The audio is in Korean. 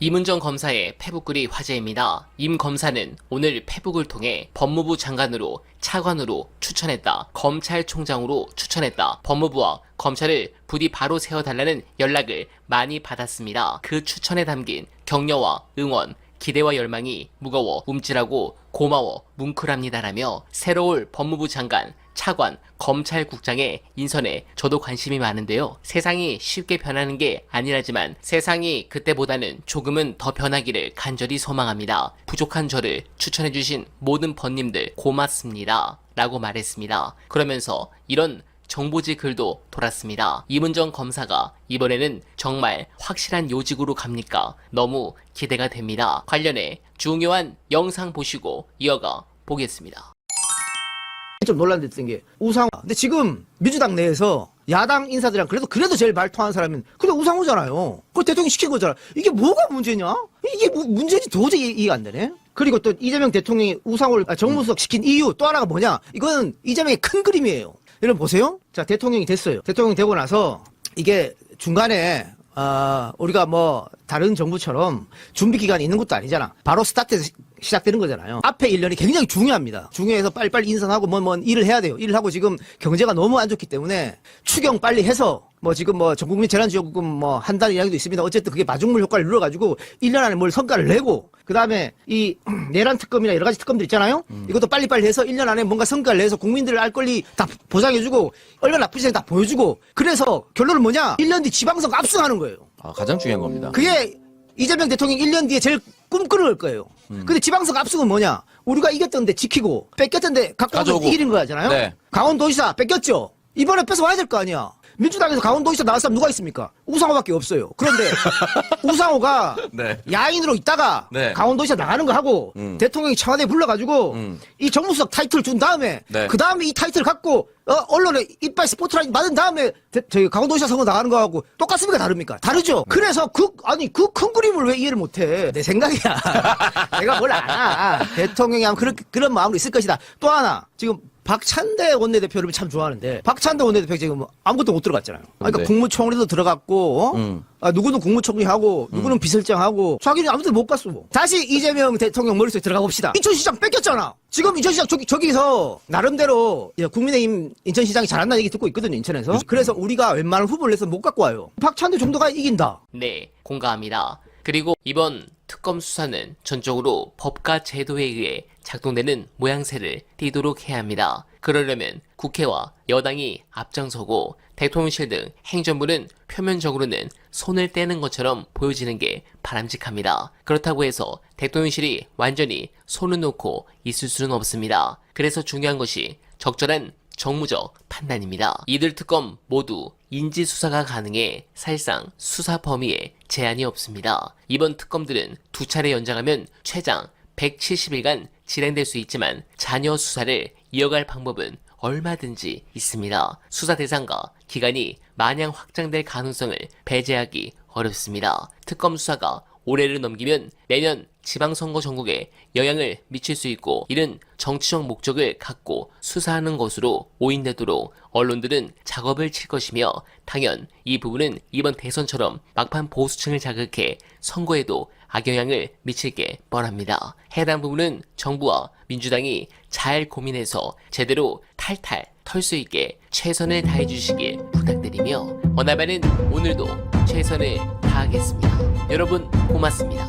이문정 검사의 페북글이 화제입니다. 임 검사는 오늘 페북을 통해 법무부 장관으로 차관으로 추천했다. 검찰총장으로 추천했다. 법무부와 검찰을 부디 바로 세워달라는 연락을 많이 받았습니다. 그 추천에 담긴 격려와 응원, 기대와 열망이 무거워 움찔하고 고마워 뭉클합니다라며 새로울 법무부 장관, 차관, 검찰국장의 인선에 저도 관심이 많은데요. 세상이 쉽게 변하는 게 아니라지만 세상이 그때보다는 조금은 더 변하기를 간절히 소망합니다. 부족한 저를 추천해주신 모든 번님들 고맙습니다. 라고 말했습니다. 그러면서 이런 정보지 글도 돌았습니다. 이문정 검사가 이번에는 정말 확실한 요직으로 갑니까? 너무 기대가 됩니다. 관련해 중요한 영상 보시고 이어가 보겠습니다. 좀 논란됐던 게 우상호. 근데 지금 민주당 내에서 야당 인사들이랑 그래도 제일 말 통하는 사람은 그래 우상호잖아요. 그걸 대통령이 시킨 거잖아. 이게 뭐가 문제냐? 이게 문제지 도저히 이해가 안 되네. 그리고 또 이재명 대통령이 우상호를 정무수석 시킨 이유 또 하나가 뭐냐? 이거는 이재명의 큰 그림이에요. 여러분 보세요. 자, 대통령이 됐어요. 대통령이 되고 나서 이게 중간에 우리가 뭐 다른 정부처럼 준비 기간이 있는 것도 아니잖아. 바로 스타트에서 시작되는 거잖아요. 앞에 1년이 굉장히 중요합니다. 중요해서 빨리빨리 인선하고 뭐 일을 해야 돼요. 일을 하고 지금 경제가 너무 안 좋기 때문에 추경 빨리 해서 뭐 지금 뭐 전국민 재난지원금 뭐 한 달 이야기도 있습니다. 어쨌든 그게 마중물 효과를 눌러가지고 1년 안에 뭘 성과를 내고 그 다음에 이 내란 특검이나 여러 가지 특검들 있잖아요. 이것도 빨리빨리 해서 1년 안에 뭔가 성과를 내서 국민들을 알 권리 다 보장해주고 얼마나 나쁘지 다 보여주고 그래서 결론은 뭐냐? 1년 뒤 지방선거 압승하는 거예요. 가장 중요한 겁니다. 그게 이재명 대통령이 1년 뒤에 제일 꿈꾸는 거예요. 근데 지방선거 압승은 뭐냐? 우리가 이겼던데 지키고 뺏겼던데 갖고 와서 이기는 거잖아요. 네. 강원도지사 뺏겼죠. 이번에 뺏어와야 될 거 아니야. 민주당에서 강원도지사 나갈 사람 누가 있습니까? 우상호밖에 없어요. 그런데 우상호가 네. 야인으로 있다가 네. 강원도지사 나가는 거 하고 대통령이 청와대에 불러가지고 이 정무수석 타이틀 준 다음에 네. 그 다음에 이 타이틀 갖고 언론에 이빨 스포트라이트 받은 다음에 저희 강원도지사 선거 나가는 거하고 똑같습니까? 다릅니까? 다르죠. 그래서 그 큰 그림을 왜 이해를 못해? 내 생각이야. 내가 뭘 알아. 대통령이 아마 그런 마음으로 있을 것이다. 또 하나 지금 박찬대 원내대표를 참 좋아하는데 박찬대 원내대표 지금 아무것도 못 들어갔잖아요. 그러니까 네. 국무총리도 들어갔고 누구는 국무총리하고 누구는 비서실장하고 자기는 아무도 못 갔어. 뭐. 다시 이재명 대통령 머릿속에 들어가 봅시다. 인천시장 뺏겼잖아. 지금 인천시장 저기서 나름대로 국민의힘 인천시장이 잘한다는 얘기 듣고 있거든요. 인천에서. 그래서 우리가 웬만한 후보를 내서 못 갖고 와요. 박찬대 정도가 이긴다. 네, 공감합니다. 그리고 이번 특검 수사는 전적으로 법과 제도에 의해 작동되는 모양새를 띠도록 해야 합니다. 그러려면 국회와 여당이 앞장서고 대통령실 등 행정부는 표면적으로는 손을 떼는 것처럼 보여지는 게 바람직합니다. 그렇다고 해서 대통령실이 완전히 손을 놓고 있을 수는 없습니다. 그래서 중요한 것이 적절한 정무적 판단입니다. 이들 특검 모두 인지수사가 가능해 사실상 수사 범위에 제한이 없습니다. 이번 특검들은 두 차례 연장하면 최장 170일간 진행될 수 있지만 자녀 수사를 이어갈 방법은 얼마든지 있습니다. 수사 대상과 기간이 마냥 확장될 가능성을 배제하기 어렵습니다. 특검 수사가 올해를 넘기면 내년 지방선거 전국에 영향을 미칠 수 있고 이는 정치적 목적을 갖고 수사하는 것으로 오인되도록 언론들은 작업을 칠 것이며 당연 이 부분은 이번 대선처럼 막판 보수층을 자극해 선거에도 악영향을 미칠 게 뻔합니다. 해당 부분은 정부와 민주당이 잘 고민해서 제대로 탈탈 털 수 있게 최선을 다해 주시길 부탁드리며 어나바는 오늘도 최선을 다하겠습니다. 여러분 고맙습니다.